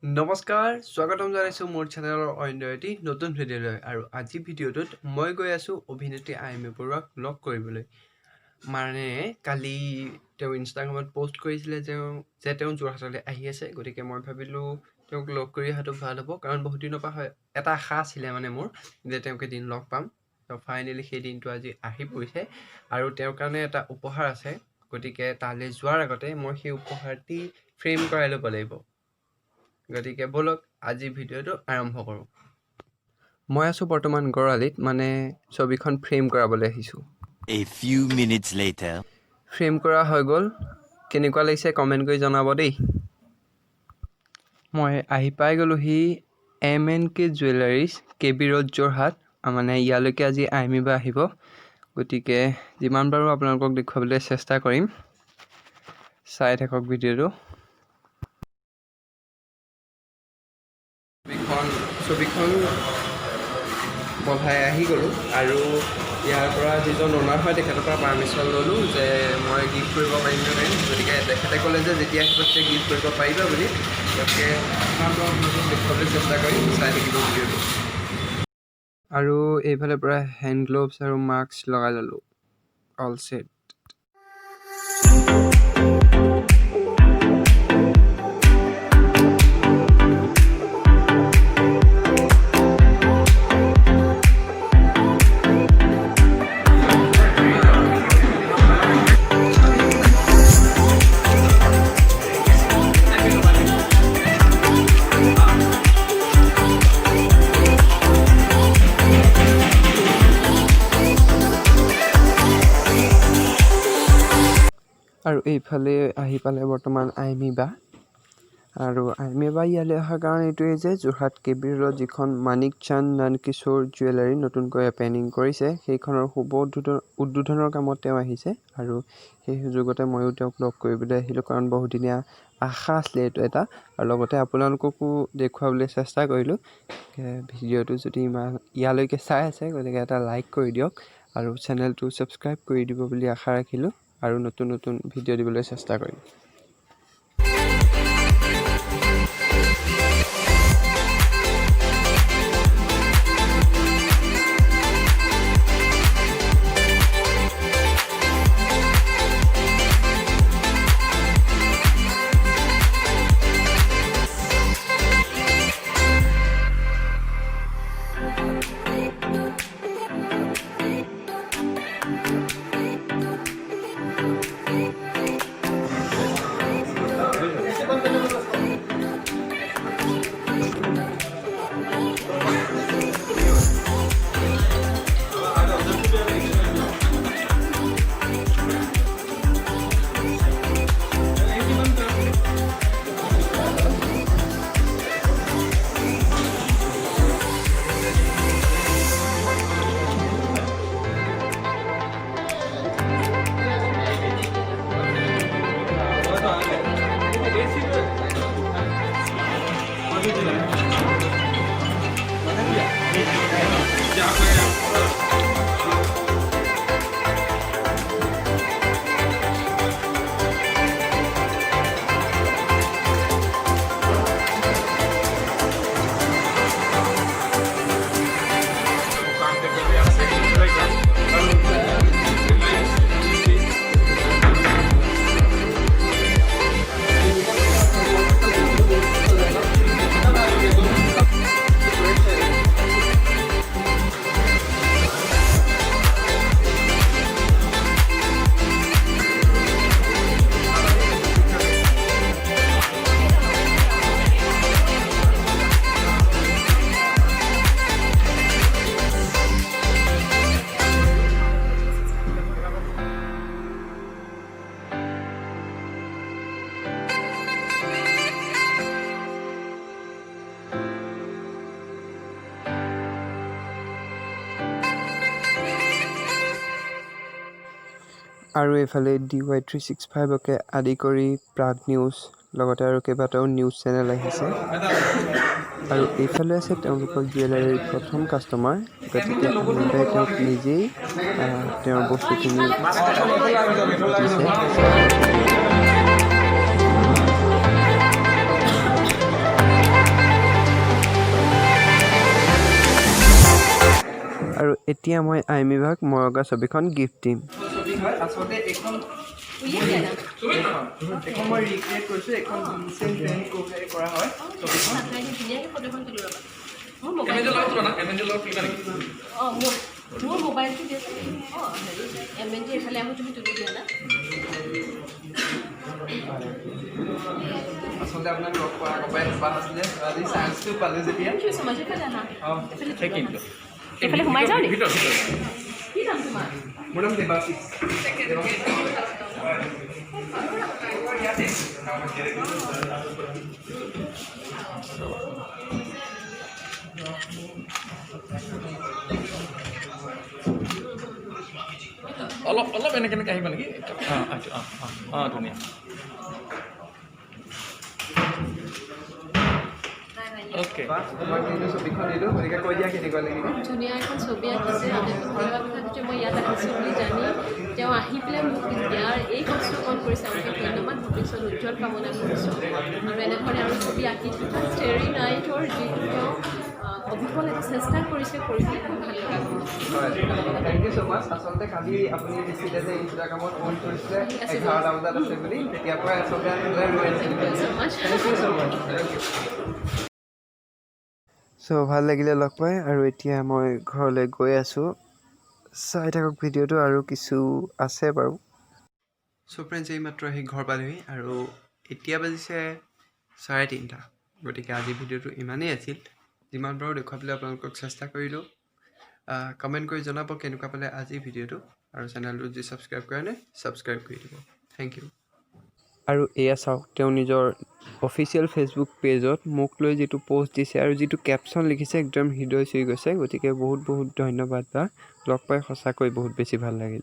নমস্কাৰ স্বাগতম জনাইছো মোৰ চেনেলৰ অন্য এটি নতুন ভিডিঅ'লৈ আৰু আজি ভিডিঅ'টোত মই গৈ আছো অভিনেত্ৰী আইমেবৰুৱাক লগ কৰিবলৈ মানে কালি তেওঁ ইনষ্টাগ্ৰামত পোষ্ট কৰিছিলে যে তেওঁ যোৰহাটলৈ আহি আছে গতিকে মই ভাবিলোঁ তেওঁক লগ কৰি অহাটো ভাল হ'ব কাৰণ বহুত দিনৰ পৰা এটা আশা আছিলে মানে মোৰ যে তেওঁক এদিন লগ পাম তো ফাইনেলি সেই দিনটো আজি আহি পৰিছে আৰু তেওঁৰ কাৰণে এটা উপহাৰ আছে গতিকে তালৈ যোৱাৰ আগতে মই সেই উপহাৰটি ফ্ৰেম কৰাই ল'ব লাগিব গতিকে বলক আজি ভিডিঅ'টো আৰম্ভ কৰোঁ মই আছোঁ বৰ্তমান গড়আলিত মানে ছবিখন ফ্ৰেম কৰাবলৈ আহিছোঁ A few minutes later. Frame কৰা হৈ গ'ল কেনেকুৱা লাগিছে কমেণ্ট কৰি জনাব দেই মই আহি পাই গ'লোহি M&K জুৱেলাৰীজ KB ৰোড যোৰহাট মানে ইয়ালৈকে আজি আইমেবা আহিব গতিকে যিমান পাৰোঁ আপোনালোকক দেখুৱাবলৈ চেষ্টা কৰিম চাই থাকক ভিডিঅ'টো ছবিখন বহাই আহি গ'লোঁ আৰু ইয়াৰ পৰা যিজন অনাৰ হয় তেখেতৰ পৰা পাৰ্মিশ্যন ল'লোঁ যে মই গিফ্ট কৰিব পাৰিম নে নোৱাৰিম গতিকে তেখেতে ক'লে যে যেতিয়া আহিব তেতিয়া গিফ্ট কৰিব পাৰিবা বুলি গতিকে আপোনালোকক দেখুৱাবলৈ চেষ্টা কৰিম চাই থাকিব ভিডিঅ'টো আৰু এইফালে পৰা হেণ্ড গ্ল'ভছ আৰু মাস্ক লগাই ল'লোঁ অল ছেট আৰু এইফালে আহি পালে বৰ্তমান আইমেবা আৰু আইমেবা ইয়ালৈ অহাৰ কাৰণ এইটোৱেই যে যোৰহাট KB ৰোডত যিখন মানিক চান্দ নন্দ-কিশোৰ জুৱেলাৰী নতুনকৈ অপেনিং কৰিছে সেইখনৰ শুভ উদ্বোধনৰ কামত তেওঁ আহিছে আৰু সেই সুযোগতে ময়ো তেওঁক লগ কৰিবলৈ আহিলোঁ কাৰণ বহুদিনীয়া আশা আছিলে এইটো এটা আৰু লগতে আপোনালোককো দেখুৱাবলৈ চেষ্টা কৰিলোঁ ভিডিঅ'টো যদি ইয়ালৈকে চাই আছে গতিকে এটা লাইক কৰি দিয়ক আৰু চেনেলটো ছাবস্ক্ৰাইব কৰি দিব বুলি আশা ৰাখিলোঁ আৰু নতুন নতুন ভিডিঅ' দিবলৈ চেষ্টা কৰিম আৰু এইফালে DY365কে আদি কৰি প্ৰাগ নিউজ লগতে আৰু কেইবাটাও নিউজ চেনেল আহিছে আৰু এইফালে আছে তেওঁলোকৰ জুৱেলাৰীৰ প্ৰথম কাষ্টমাৰ গতিকে আইমেবাই তেওঁক নিজেই তেওঁৰ বস্তুখিনি দিছে আৰু এতিয়া মই আইমেবাক মৰগা ছবিখন গিফ্ট দিম ছবি হয় আচলতে এখন মই ৰিক্ৰিয়েট কৰিছোঁ এখন চেম পেইণ্ট কৰা হয় ছবিখন মোৰ মোবাইলটো দিয়ে এমএনজি এইফালে আহোঁ তুমি তুলি দিয়া না আচলতে আপোনাক লগ পোৱা আগৰ পৰাই হেঁপাহ আছিলে আজি চান্সটো পালোঁ যেতিয়া এইফালে সোমাই যাওঁ নেকি কি নাম তোমাৰ মোৰ নাম দেৱাশিষ অলপ এনেকৈ আহিব নেকি ধুনীয়া অ'কে মই কিন্তু ছবিখন দিলোঁ গতিকে কৈ দিয়া কেনেকুৱা লাগিব ধুনীয়া এখন ছবি আঁকিছে ধন্যবাদ কথাটো মই ইয়াত আহিছোঁ বুলি জানি তেওঁ আহি পেলাই মোক ইয়াৰ এই কষ্টকণ কৰিছে আমাকে ধন্যবাদ ভৱিষ্যত উজ্জ্বল কামনা কৰিছোঁ আৰু এনেধৰণে আৰু ছবি আঁকি থকা ষ্টেৰী নাইটৰ যিটো তেওঁ অবিফল এটা চেষ্টা কৰিছে কৰিবলৈ খুব ভাল লগা হয় থেংক ইউ ছ' মাছ আচলতে কালি আপুনি দিছিলে যে ইনষ্টাগ্ৰামত ফোন কৰিছিলে 11টা বজাত আছে বুলি তেতিয়াৰ পৰাই আচলতে থেংক ইউ ছ' মাছ চ' ভাল লাগিলে লগ পাই আৰু এতিয়া মই ঘৰলৈ গৈ আছোঁ চাই থাকক ভিডিঅ'টো আৰু কিছু আছে বাৰু চ' ফ্ৰেণ্ডছ এইমাত্ৰ আহি ঘৰ পালোহি আৰু এতিয়া বাজিছে 3:30 গতিকে আজি ভিডিঅ'টো ইমানেই আছিল যিমান পাৰোঁ দেখুৱাবলৈ আপোনালোকক চেষ্টা কৰিলোঁ কমেণ্ট কৰি জনাব কেনেকুৱা পালে আজি ভিডিঅ'টো আৰু চেনেলটো যি ছাবস্ক্ৰাইব কৰা নাই ছাবস্ক্ৰাইব কৰি দিব থেংক ইউ আৰু এয়া চাওক তেওঁ নিজৰ অফিচিয়েল ফেচবুক পেজত মোক লৈ যিটো পোষ্ট দিছে আৰু যিটো কেপশ্যন লিখিছে একদম হৃদয় চুই গৈছে গতিকে বহুত বহুত ধন্যবাদ বা লগ পাই সঁচাকৈ বহুত বেছি ভাল লাগিল